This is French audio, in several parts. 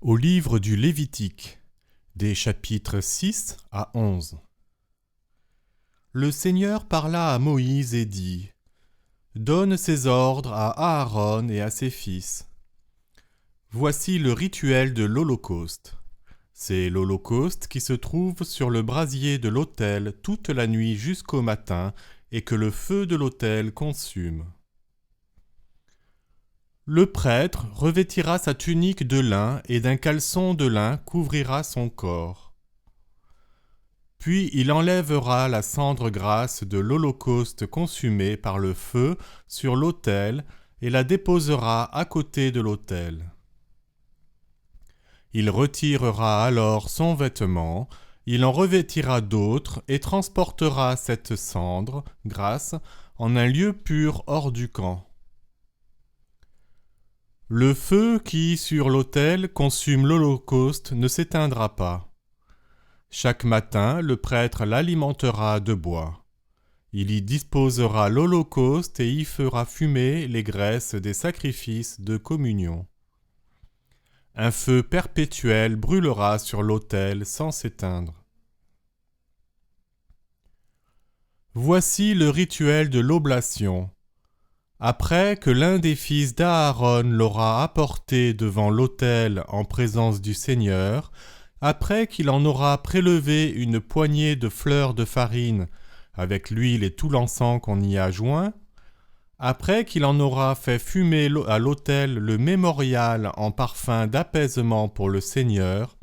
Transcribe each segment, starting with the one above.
Au livre du Lévitique, des chapitres 6 à 11. Le Seigneur parla à Moïse et dit : Donne ces ordres à Aaron et à ses fils. Voici le rituel de l'Holocauste. C'est l'Holocauste qui se trouve sur le brasier de l'autel toute la nuit jusqu'au matin et que le feu de l'autel consume. Le prêtre revêtira sa tunique de lin et d'un caleçon de lin couvrira son corps. Puis il enlèvera la cendre grasse de l'holocauste consumé par le feu sur l'autel et la déposera à côté de l'autel. Il retirera alors son vêtement, il en revêtira d'autres et transportera cette cendre grasse en un lieu pur hors du camp. Le feu qui, sur l'autel, consume l'holocauste ne s'éteindra pas. Chaque matin, le prêtre l'alimentera de bois. Il y disposera l'holocauste et y fera fumer les graisses des sacrifices de communion. Un feu perpétuel brûlera sur l'autel sans s'éteindre. Voici le rituel de l'oblation. Après que l'un des fils d'Aaron l'aura apporté devant l'autel en présence du Seigneur, après qu'il en aura prélevé une poignée de fleurs de farine avec l'huile et tout l'encens qu'on y a joint, après qu'il en aura fait fumer à l'autel le mémorial en parfum d'apaisement pour le Seigneur,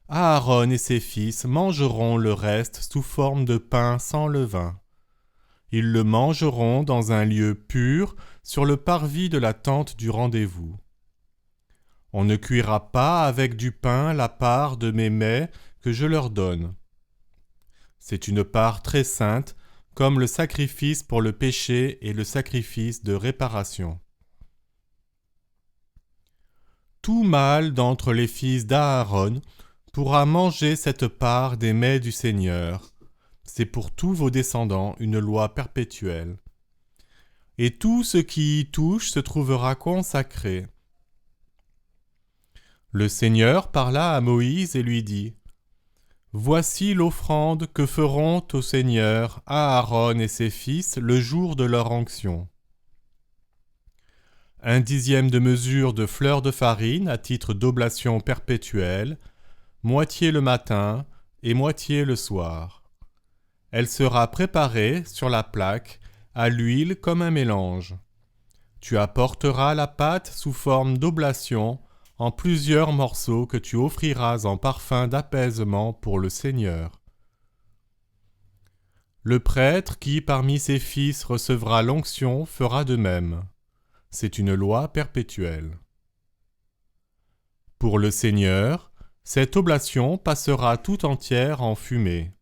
Aaron et ses fils mangeront le reste sous forme de pain sans levain. Ils le mangeront dans un lieu pur, sur le parvis de la tente du rendez-vous. On ne cuira pas avec du pain la part de mes mets que je leur donne. C'est une part très sainte, comme le sacrifice pour le péché et le sacrifice de réparation. Tout mâle d'entre les fils d'Aaron pourra manger cette part des mets du Seigneur. C'est pour tous vos descendants une loi perpétuelle. Et tout ce qui y touche se trouvera consacré. Le Seigneur parla à Moïse et lui dit : Voici l'offrande que feront au Seigneur Aaron et ses fils le jour de leur onction. 1/10 de mesure de fleur de farine à titre d'oblation perpétuelle, moitié le matin et moitié le soir. Elle sera préparée sur la plaque à l'huile comme un mélange. Tu apporteras la pâte sous forme d'oblation en plusieurs morceaux que tu offriras en parfum d'apaisement pour le Seigneur. Le prêtre qui parmi ses fils recevra l'onction fera de même. C'est une loi perpétuelle. Pour le Seigneur, cette oblation passera tout entière en fumée.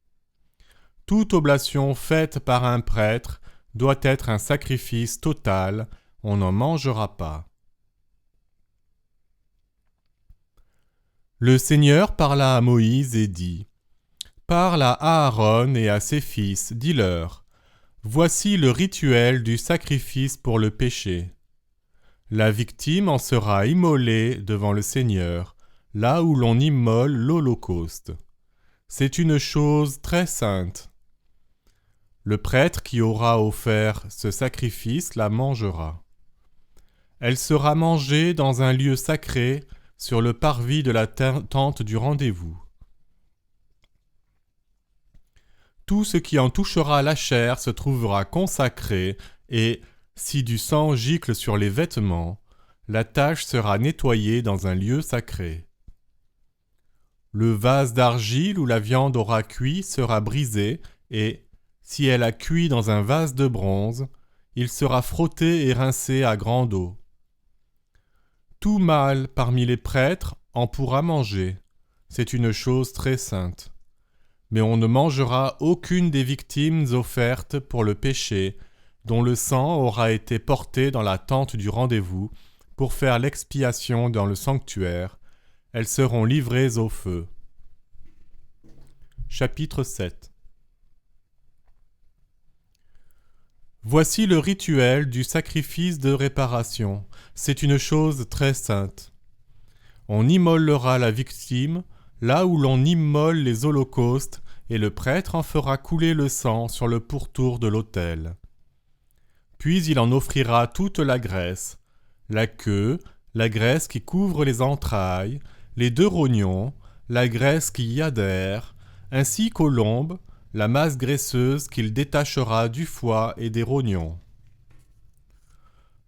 Toute oblation faite par un prêtre doit être un sacrifice total, on n'en mangera pas. Le Seigneur parla à Moïse et dit : Parle à Aaron et à ses fils, dis-leur : Voici le rituel du sacrifice pour le péché. La victime en sera immolée devant le Seigneur, là où l'on immole l'holocauste. C'est une chose très sainte. Le prêtre qui aura offert ce sacrifice la mangera. Elle sera mangée dans un lieu sacré, sur le parvis de la tente du rendez-vous. Tout ce qui en touchera la chair se trouvera consacré, et, si du sang gicle sur les vêtements, la tache sera nettoyée dans un lieu sacré. Le vase d'argile où la viande aura cuit sera brisé, et, si elle a cuit dans un vase de bronze, il sera frotté et rincé à grande eau. Tout mâle parmi les prêtres en pourra manger. C'est une chose très sainte. Mais on ne mangera aucune des victimes offertes pour le péché, dont le sang aura été porté dans la tente du rendez-vous pour faire l'expiation dans le sanctuaire. Elles seront livrées au feu. Chapitre 7. Voici le rituel du sacrifice de réparation. C'est une chose très sainte. On immolera la victime là où l'on immole les holocaustes, et le prêtre en fera couler le sang sur le pourtour de l'autel. Puis il en offrira toute la graisse, la queue, la graisse qui couvre les entrailles, les 2 rognons, la graisse qui y adhère, ainsi qu'aux lombes, la masse graisseuse qu'il détachera du foie et des rognons.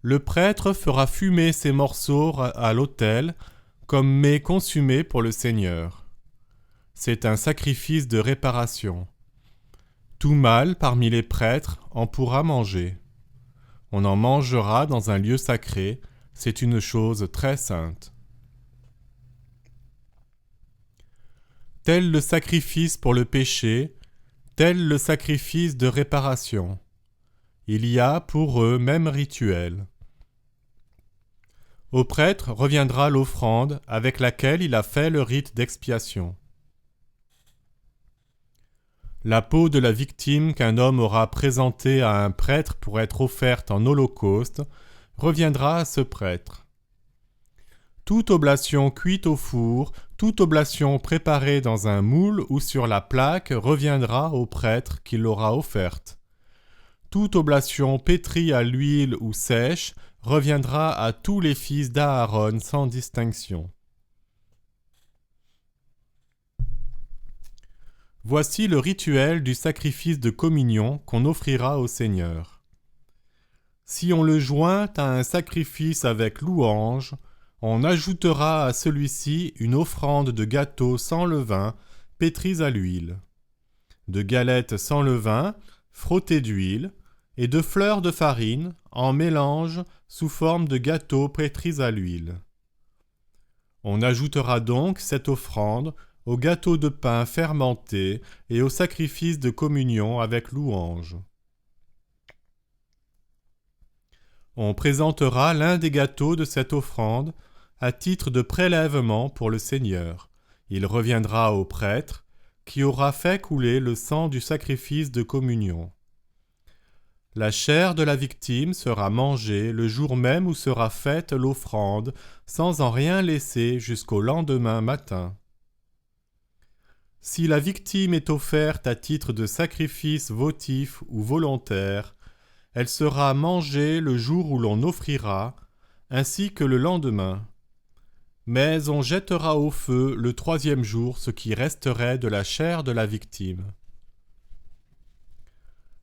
Le prêtre fera fumer ces morceaux à l'autel comme mets consumés pour le Seigneur. C'est un sacrifice de réparation. Tout mâle parmi les prêtres en pourra manger. On en mangera dans un lieu sacré, c'est une chose très sainte. Tel le sacrifice pour le péché, tel le sacrifice de réparation. Il y a pour eux même rituel. Au prêtre reviendra l'offrande avec laquelle il a fait le rite d'expiation. La peau de la victime qu'un homme aura présentée à un prêtre pour être offerte en holocauste reviendra à ce prêtre. Toute oblation cuite au four, toute oblation préparée dans un moule ou sur la plaque reviendra au prêtre qui l'aura offerte. Toute oblation pétrie à l'huile ou sèche reviendra à tous les fils d'Aaron sans distinction. Voici le rituel du sacrifice de communion qu'on offrira au Seigneur. Si on le joint à un sacrifice avec louange, on ajoutera à celui-ci une offrande de gâteaux sans levain, pétris à l'huile, de galettes sans levain, frottées d'huile, et de fleurs de farine, en mélange sous forme de gâteaux pétris à l'huile. On ajoutera donc cette offrande au gâteau de pain fermenté et au sacrifice de communion avec louange. On présentera l'un des gâteaux de cette offrande à titre de prélèvement pour le Seigneur. Il reviendra au prêtre, qui aura fait couler le sang du sacrifice de communion. La chair de la victime sera mangée le jour même où sera faite l'offrande, sans en rien laisser jusqu'au lendemain matin. Si la victime est offerte à titre de sacrifice votif ou volontaire, elle sera mangée le jour où l'on offrira, ainsi que le lendemain. Mais on jettera au feu le 3e jour ce qui resterait de la chair de la victime.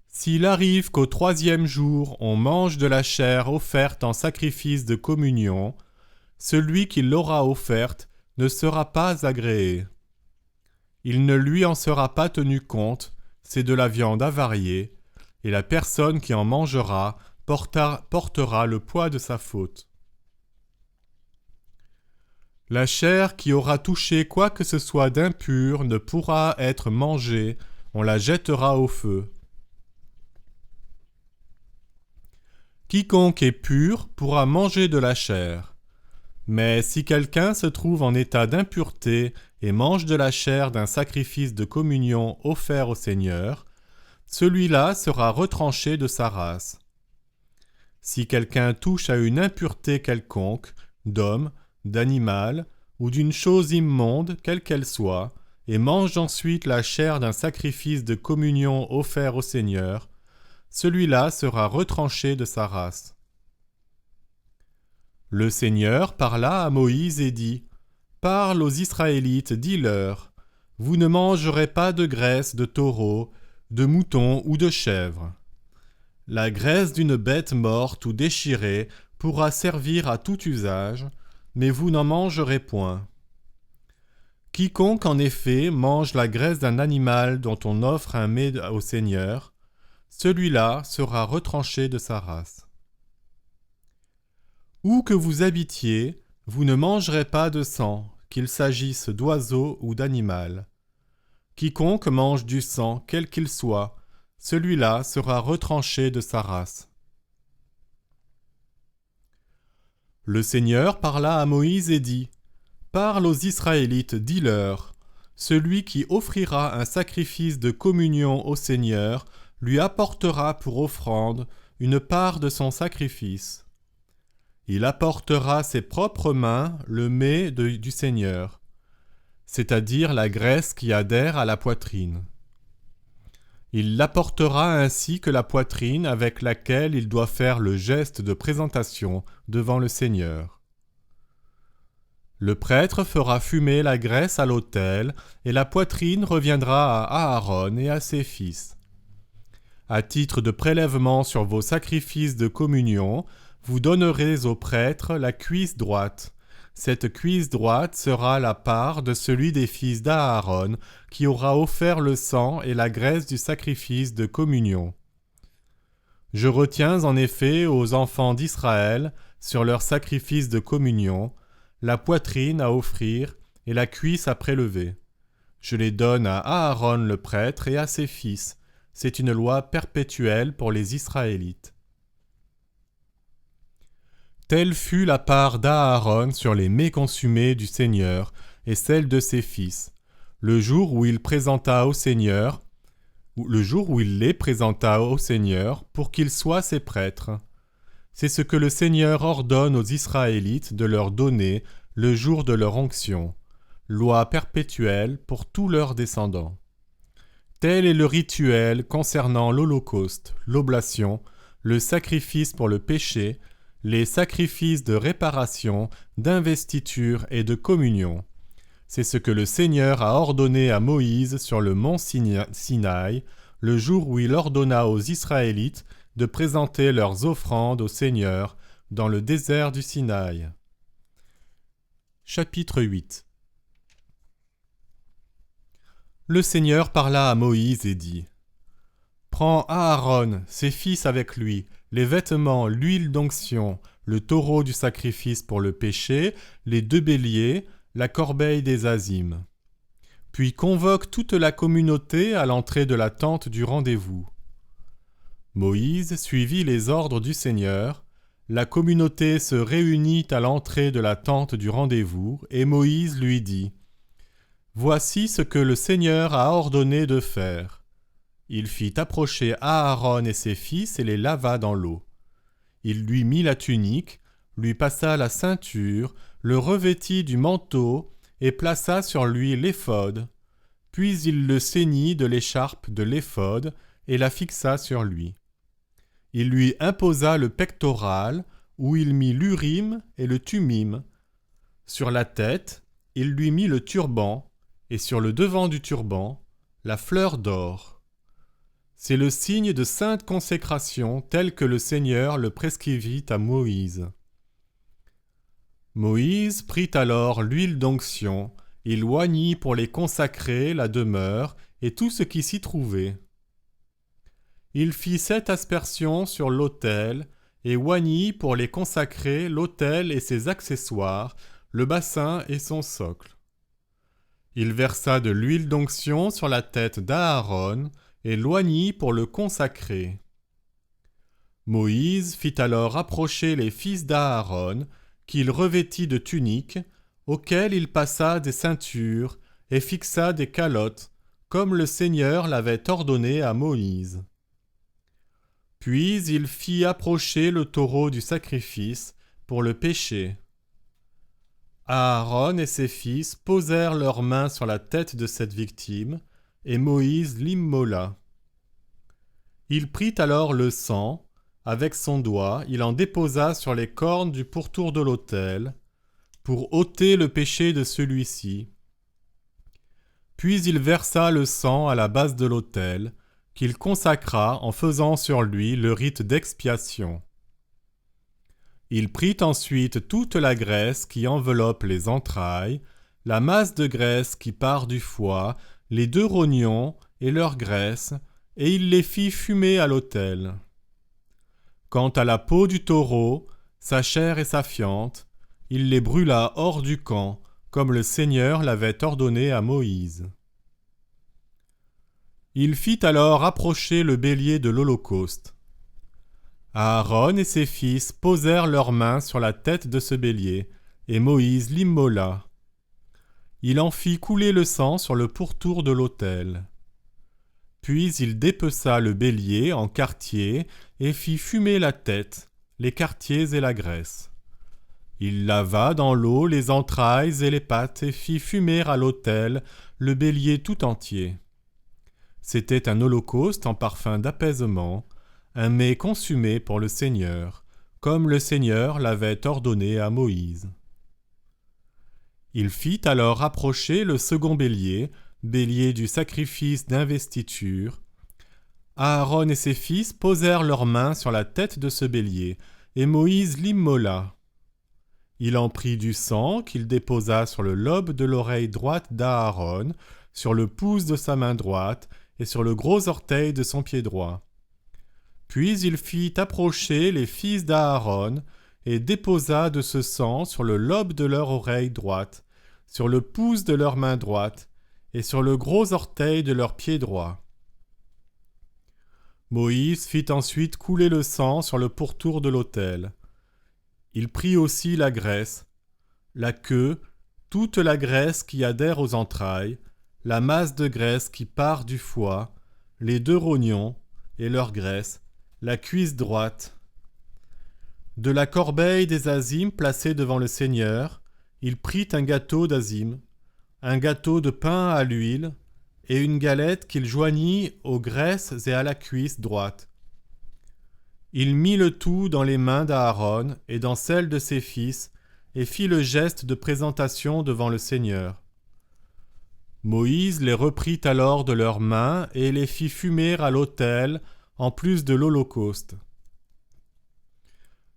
S'il arrive qu'au 3e jour on mange de la chair offerte en sacrifice de communion, celui qui l'aura offerte ne sera pas agréé. Il ne lui en sera pas tenu compte, c'est de la viande avariée, et la personne qui en mangera portera le poids de sa faute. La chair qui aura touché quoi que ce soit d'impur ne pourra être mangée, on la jettera au feu. Quiconque est pur pourra manger de la chair. Mais si quelqu'un se trouve en état d'impureté et mange de la chair d'un sacrifice de communion offert au Seigneur, celui-là sera retranché de sa race. Si quelqu'un touche à une impureté quelconque, d'homme, d'animal, ou d'une chose immonde, quelle qu'elle soit, et mange ensuite la chair d'un sacrifice de communion offert au Seigneur, celui-là sera retranché de sa race. Le Seigneur parla à Moïse et dit : « Parle aux Israélites, dis-leur : Vous ne mangerez pas de graisse de taureau, de mouton ou de chèvre. La graisse d'une bête morte ou déchirée pourra servir à tout usage, mais vous n'en mangerez point. Quiconque en effet mange la graisse d'un animal dont on offre un mets au Seigneur, celui-là sera retranché de sa race. Où que vous habitiez, vous ne mangerez pas de sang, qu'il s'agisse d'oiseau ou d'animal. Quiconque mange du sang, quel qu'il soit, celui-là sera retranché de sa race. » Le Seigneur parla à Moïse et dit : « Parle aux Israélites, dis-leur : Celui qui offrira un sacrifice de communion au Seigneur lui apportera pour offrande une part de son sacrifice. Il apportera ses propres mains le mets du Seigneur, c'est-à-dire la graisse qui adhère à la poitrine. Il l'apportera ainsi que la poitrine avec laquelle il doit faire le geste de présentation devant le Seigneur. Le prêtre fera fumer la graisse à l'autel, et la poitrine reviendra à Aaron et à ses fils. À titre de prélèvement sur vos sacrifices de communion, vous donnerez au prêtre la cuisse droite. Cette cuisse droite sera la part de celui des fils d'Aaron qui aura offert le sang et la graisse du sacrifice de communion. Je retiens en effet aux enfants d'Israël, sur leur sacrifice de communion, la poitrine à offrir et la cuisse à prélever. Je les donne à Aaron le prêtre et à ses fils. C'est une loi perpétuelle pour les Israélites. Telle fut la part d'Aaron sur les mets consumés du Seigneur et celle de ses fils, le jour où il les présenta au Seigneur pour qu'ils soient ses prêtres. C'est ce que le Seigneur ordonne aux Israélites de leur donner le jour de leur onction, loi perpétuelle pour tous leurs descendants. Tel est le rituel concernant l'Holocauste, l'oblation, le sacrifice pour le péché, les sacrifices de réparation, d'investiture et de communion. C'est ce que le Seigneur a ordonné à Moïse sur le mont Sinaï, le jour où il ordonna aux Israélites de présenter leurs offrandes au Seigneur dans le désert du Sinaï. Chapitre 8. Le Seigneur parla à Moïse et dit : Prends Aaron, ses fils avec lui, les vêtements, l'huile d'onction, le taureau du sacrifice pour le péché, les 2 béliers, la corbeille des azimes. Puis convoque toute la communauté à l'entrée de la tente du rendez-vous. Moïse suivit les ordres du Seigneur. La communauté se réunit à l'entrée de la tente du rendez-vous, et Moïse lui dit : Voici ce que le Seigneur a ordonné de faire. Il fit approcher Aaron et ses fils et les lava dans l'eau. Il lui mit la tunique, lui passa la ceinture, le revêtit du manteau et plaça sur lui l'éphod. Puis il le ceignit de l'écharpe de l'éphod et la fixa sur lui. Il lui imposa le pectoral, où il mit l'urim et le thummim. Sur la tête, il lui mit le turban, et sur le devant du turban, la fleur d'or. C'est le signe de sainte consécration tel que le Seigneur le prescrivit à Moïse. Moïse prit alors l'huile d'onction, il oignit pour les consacrer la demeure et tout ce qui s'y trouvait. Il fit 7 aspersions sur l'autel et oignit pour les consacrer l'autel et ses accessoires, le bassin et son socle. Il versa de l'huile d'onction sur la tête d'Aaron et l'oignit pour le consacrer. Moïse fit alors approcher les fils d'Aaron, qu'il revêtit de tuniques, auxquelles il passa des ceintures et fixa des calottes, comme le Seigneur l'avait ordonné à Moïse. Puis il fit approcher le taureau du sacrifice pour le péché. Aaron et ses fils posèrent leurs mains sur la tête de cette victime, et Moïse l'immola. Il prit alors le sang, avec son doigt, il en déposa sur les cornes du pourtour de l'autel, pour ôter le péché de celui-ci. Puis il versa le sang à la base de l'autel, qu'il consacra en faisant sur lui le rite d'expiation. Il prit ensuite toute la graisse qui enveloppe les entrailles, la masse de graisse qui part du foie, les 2 rognons et leur graisse, et il les fit fumer à l'autel. Quant à la peau du taureau, sa chair et sa fiente, il les brûla hors du camp, comme le Seigneur l'avait ordonné à Moïse. Il fit alors approcher le bélier de l'Holocauste. Aaron et ses fils posèrent leurs mains sur la tête de ce bélier, et Moïse l'immola. Il en fit couler le sang sur le pourtour de l'autel. Puis il dépeça le bélier en quartiers et fit fumer la tête, les quartiers et la graisse. Il lava dans l'eau les entrailles et les pattes et fit fumer à l'autel le bélier tout entier. C'était un holocauste en parfum d'apaisement, un mets consumé pour le Seigneur, comme le Seigneur l'avait ordonné à Moïse. Il fit alors approcher le second bélier, bélier du sacrifice d'investiture. Aaron et ses fils posèrent leurs mains sur la tête de ce bélier, et Moïse l'immola. Il en prit du sang qu'il déposa sur le lobe de l'oreille droite d'Aaron, sur le pouce de sa main droite et sur le gros orteil de son pied droit. Puis il fit approcher les fils d'Aaron et déposa de ce sang sur le lobe de leur oreille droite, sur le pouce de leur main droite et sur le gros orteil de leur pied droit. Moïse fit ensuite couler le sang sur le pourtour de l'autel. Il prit aussi la graisse, la queue, toute la graisse qui adhère aux entrailles, la masse de graisse qui part du foie, les 2 rognons et leur graisse, la cuisse droite. De la corbeille des azimes placée devant le Seigneur, il prit un gâteau d'azim, un gâteau de pain à l'huile, et une galette qu'il joignit aux graisses et à la cuisse droite. Il mit le tout dans les mains d'Aaron et dans celles de ses fils, et fit le geste de présentation devant le Seigneur. Moïse les reprit alors de leurs mains et les fit fumer à l'autel, en plus de l'holocauste.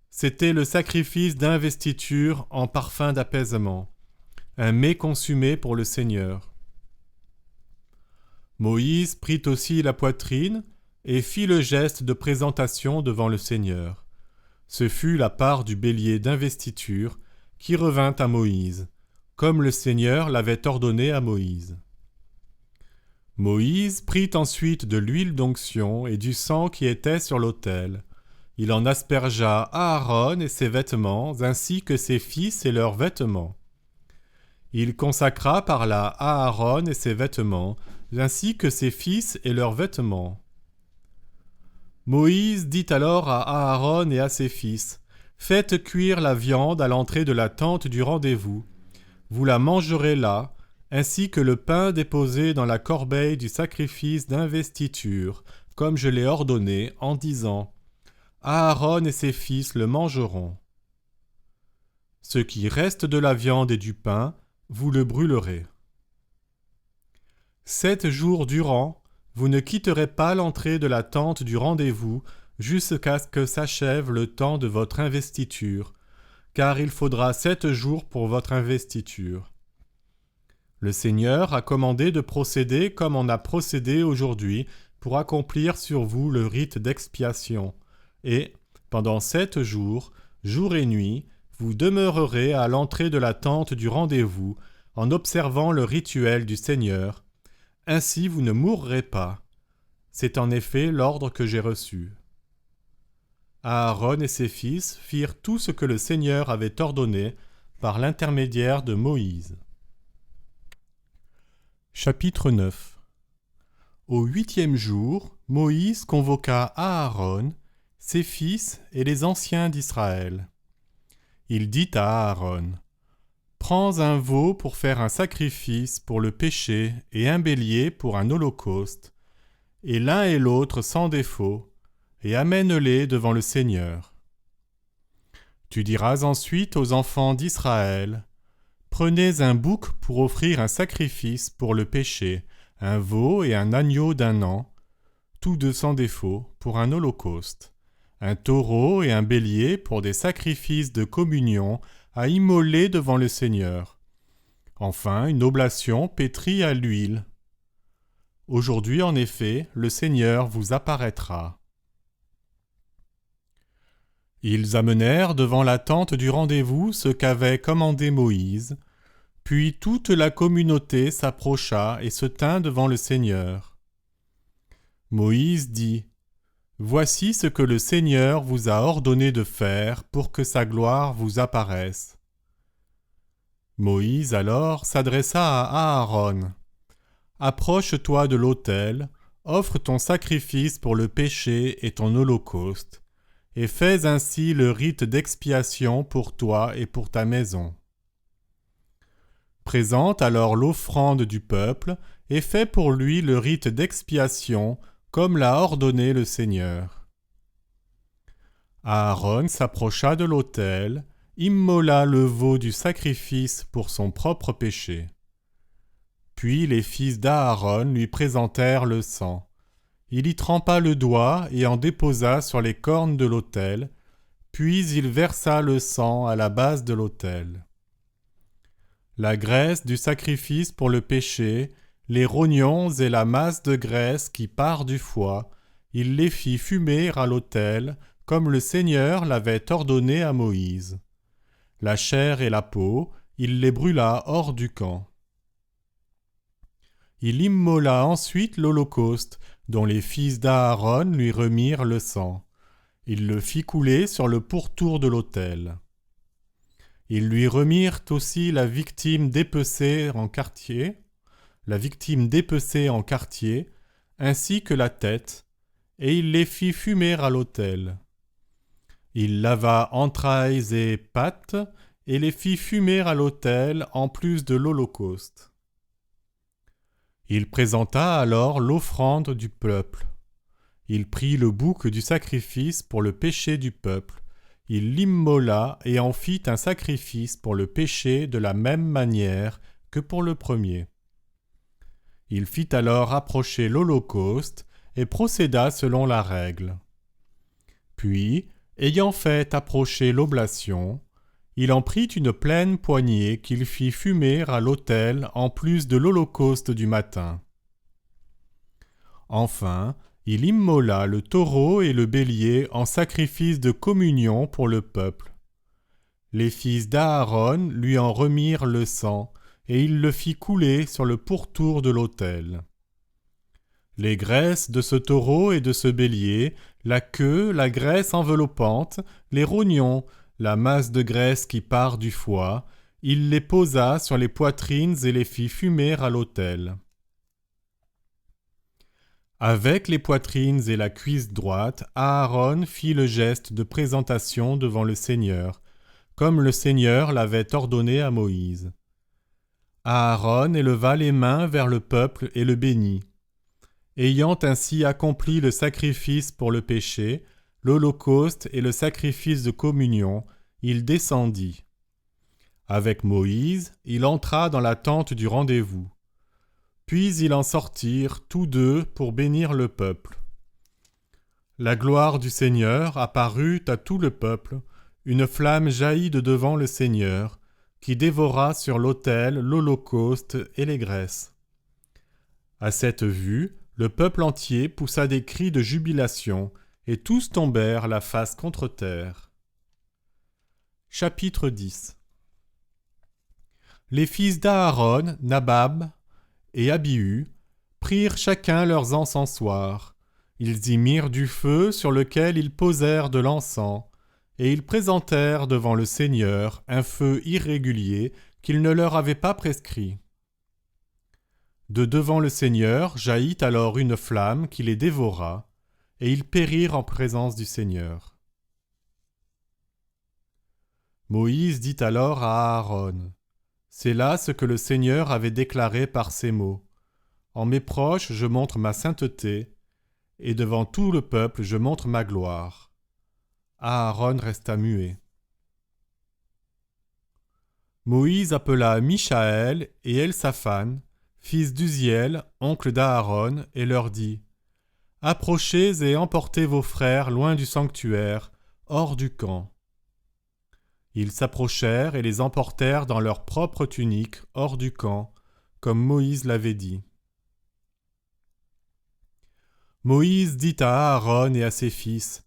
C'était le sacrifice d'investiture en parfum d'apaisement, un mets consumé pour le Seigneur. Moïse prit aussi la poitrine et fit le geste de présentation devant le Seigneur. Ce fut la part du bélier d'investiture qui revint à Moïse, comme le Seigneur l'avait ordonné à Moïse. Moïse prit ensuite de l'huile d'onction et du sang qui était sur l'autel. Il en aspergea Aaron et ses vêtements, ainsi que ses fils et leurs vêtements. Il consacra par là Aaron et ses vêtements, ainsi que ses fils et leurs vêtements. Moïse dit alors à Aaron et à ses fils, « Faites cuire la viande à l'entrée de la tente du rendez-vous. Vous la mangerez là, ainsi que le pain déposé dans la corbeille du sacrifice d'investiture, comme je l'ai ordonné, en disant, « Aaron et ses fils le mangeront. Ce qui reste de la viande et du pain, vous le brûlerez. 7 jours durant, vous ne quitterez pas l'entrée de la tente du rendez-vous jusqu'à ce que s'achève le temps de votre investiture, car il faudra 7 jours pour votre investiture. Le Seigneur a commandé de procéder comme on a procédé aujourd'hui pour accomplir sur vous le rite d'expiation. Et, pendant 7 jours, jour et nuit, vous demeurerez à l'entrée de la tente du rendez-vous en observant le rituel du Seigneur. Ainsi vous ne mourrez pas. C'est en effet l'ordre que j'ai reçu. Aaron et ses fils firent tout ce que le Seigneur avait ordonné par l'intermédiaire de Moïse. Chapitre 9. Au 8e jour, Moïse convoqua Aaron, ses fils et les anciens d'Israël. Il dit à Aaron, « Prends un veau pour faire un sacrifice pour le péché et un bélier pour un holocauste, et l'un et l'autre sans défaut, et amène-les devant le Seigneur. Tu diras ensuite aux enfants d'Israël, « Prenez un bouc pour offrir un sacrifice pour le péché, un veau et un agneau d'1 an, tous 2 sans défaut, pour un holocauste, un taureau et un bélier pour des sacrifices de communion à immoler devant le Seigneur. Enfin, une oblation pétrie à l'huile. Aujourd'hui, en effet, le Seigneur vous apparaîtra. » Ils amenèrent devant la tente du rendez-vous ce qu'avait commandé Moïse, puis toute la communauté s'approcha et se tint devant le Seigneur. Moïse dit, « Voici ce que le Seigneur vous a ordonné de faire pour que sa gloire vous apparaisse. » Moïse alors s'adressa à Aaron. « Approche-toi de l'autel, offre ton sacrifice pour le péché et ton holocauste, et fais ainsi le rite d'expiation pour toi et pour ta maison. Présente alors l'offrande du peuple et fais pour lui le rite d'expiation comme l'a ordonné le Seigneur. Aaron s'approcha de l'autel, immola le veau du sacrifice pour son propre péché. Puis les fils d'Aaron lui présentèrent le sang. Il y trempa le doigt et en déposa sur les cornes de l'autel, puis il versa le sang à la base de l'autel. La graisse du sacrifice pour le péché, les rognons et la masse de graisse qui part du foie, il les fit fumer à l'autel, comme le Seigneur l'avait ordonné à Moïse. La chair et la peau, il les brûla hors du camp. Il immola ensuite l'holocauste, dont les fils d'Aaron lui remirent le sang. Il le fit couler sur le pourtour de l'autel. Ils lui remirent aussi la victime dépecée en quartier, ainsi que la tête, et il les fit fumer à l'autel. Il lava entrailles et pattes, et les fit fumer à l'autel en plus de l'holocauste. Il présenta alors l'offrande du peuple. Il prit le bouc du sacrifice pour le péché du peuple. Il l'immola et en fit un sacrifice pour le péché de la même manière que pour le premier. Il fit alors approcher l'holocauste et procéda selon la règle. Puis, ayant fait approcher l'oblation, il en prit une pleine poignée qu'il fit fumer à l'autel en plus de l'holocauste du matin. Enfin, il immola le taureau et le bélier en sacrifice de communion pour le peuple. Les fils d'Aaron lui en remirent le sang, et il le fit couler sur le pourtour de l'autel. Les graisses de ce taureau et de ce bélier, la queue, la graisse enveloppante, les rognons, la masse de graisse qui part du foie, il les posa sur les poitrines et les fit fumer à l'autel. Avec les poitrines et la cuisse droite, Aaron fit le geste de présentation devant le Seigneur, comme le Seigneur l'avait ordonné à Moïse. Aaron éleva les mains vers le peuple et le bénit. Ayant ainsi accompli le sacrifice pour le péché, l'holocauste et le sacrifice de communion, il descendit. Avec Moïse, il entra dans la tente du rendez-vous. Puis ils en sortirent tous deux pour bénir le peuple. La gloire du Seigneur apparut à tout le peuple, une flamme jaillit de devant le Seigneur, qui dévora sur l'autel l'holocauste et les graisses. À cette vue, le peuple entier poussa des cris de jubilation, et tous tombèrent la face contre terre. Chapitre 10. Les fils d'Aaron, Nabab et Abihu, prirent chacun leurs encensoirs. Ils y mirent du feu sur lequel ils posèrent de l'encens, et ils présentèrent devant le Seigneur un feu irrégulier qu'il ne leur avait pas prescrit. De devant le Seigneur jaillit alors une flamme qui les dévora, et ils périrent en présence du Seigneur. Moïse dit alors à Aaron, « C'est là ce que le Seigneur avait déclaré par ces mots. En mes proches je montre ma sainteté, et devant tout le peuple je montre ma gloire. » Aaron resta muet. Moïse appela Michaël et Elsaphan, fils d'Uziel, oncle d'Aaron, et leur dit, « Approchez et emportez vos frères loin du sanctuaire, hors du camp. » Ils s'approchèrent et les emportèrent dans leurs propres tuniques, hors du camp, comme Moïse l'avait dit. Moïse dit à Aaron et à ses fils,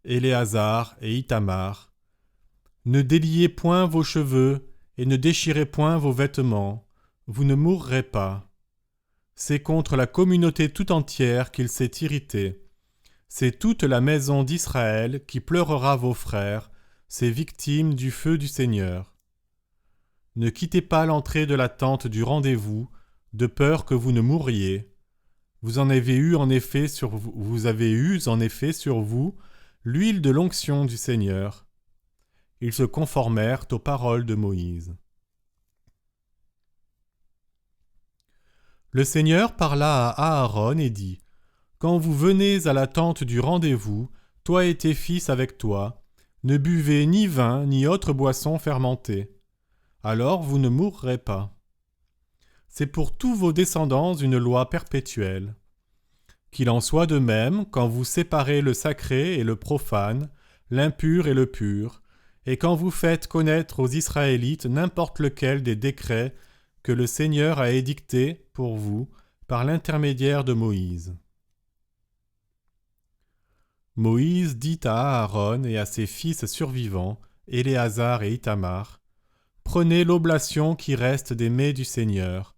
Éléazar et Ithamar, « Ne déliez point vos cheveux et ne déchirez point vos vêtements, vous ne mourrez pas. C'est contre la communauté tout entière qu'il s'est irrité. C'est toute la maison d'Israël qui pleurera vos frères, ces victimes du feu du Seigneur. Ne quittez pas l'entrée de la tente du rendez-vous, de peur que vous ne mouriez. Vous avez eu en effet sur vous l'huile de l'onction du Seigneur. Ils se conformèrent aux paroles de Moïse. Le Seigneur parla à Aaron et dit : Quand vous venez à la tente du rendez-vous, toi et tes fils avec toi, ne buvez ni vin ni autre boisson fermentée. Alors vous ne mourrez pas. C'est pour tous vos descendants une loi perpétuelle. Qu'il en soit de même quand vous séparez le sacré et le profane, l'impur et le pur, et quand vous faites connaître aux Israélites n'importe lequel des décrets que le Seigneur a édictés pour vous par l'intermédiaire de Moïse. Moïse dit à Aaron et à ses fils survivants, Éléazar et Ithamar : Prenez l'oblation qui reste des mets du Seigneur,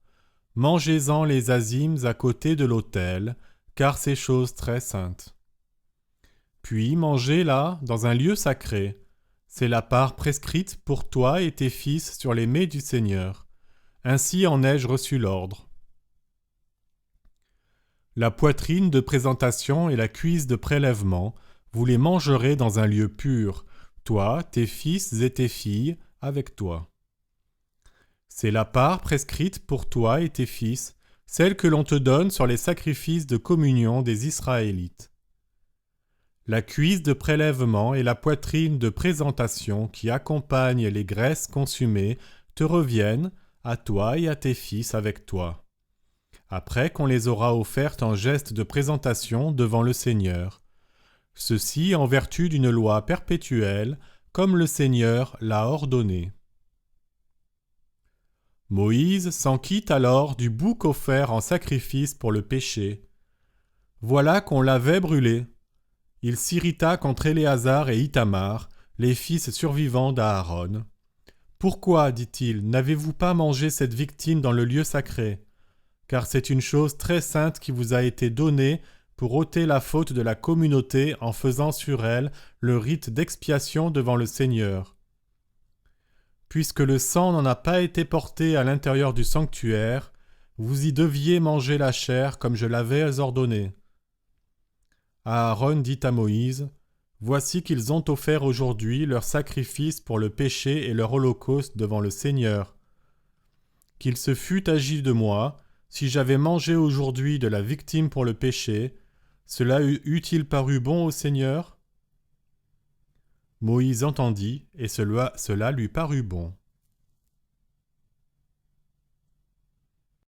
mangez-en les azimes à côté de l'autel, car c'est chose très sainte. Puis mangez-la dans un lieu sacré. C'est la part prescrite pour toi et tes fils sur les mets du Seigneur. Ainsi en ai-je reçu l'ordre. La poitrine de présentation et la cuisse de prélèvement, vous les mangerez dans un lieu pur, toi, tes fils et tes filles, avec toi. C'est la part prescrite pour toi et tes fils, celle que l'on te donne sur les sacrifices de communion des Israélites. La cuisse de prélèvement et la poitrine de présentation qui accompagnent les graisses consumées te reviennent, à toi et à tes fils avec toi, après qu'on les aura offertes en geste de présentation devant le Seigneur. Ceci en vertu d'une loi perpétuelle, comme le Seigneur l'a ordonné. Moïse s'en quitte alors du bouc offert en sacrifice pour le péché. Voilà qu'on l'avait brûlé. Il s'irrita contre Éléazar et Ithamar, les fils survivants d'Aaron. Pourquoi, dit-il, n'avez-vous pas mangé cette victime dans le lieu sacré ? Car c'est une chose très sainte qui vous a été donnée pour ôter la faute de la communauté en faisant sur elle le rite d'expiation devant le Seigneur. Puisque le sang n'en a pas été porté à l'intérieur du sanctuaire, vous y deviez manger la chair comme je l'avais ordonné. Aaron dit à Moïse : Voici qu'ils ont offert aujourd'hui leur sacrifice pour le péché et leur holocauste devant le Seigneur. Qu'il se fût agi de moi, si j'avais mangé aujourd'hui de la victime pour le péché, cela eût-il paru bon au Seigneur ? Moïse entendit, et cela lui parut bon.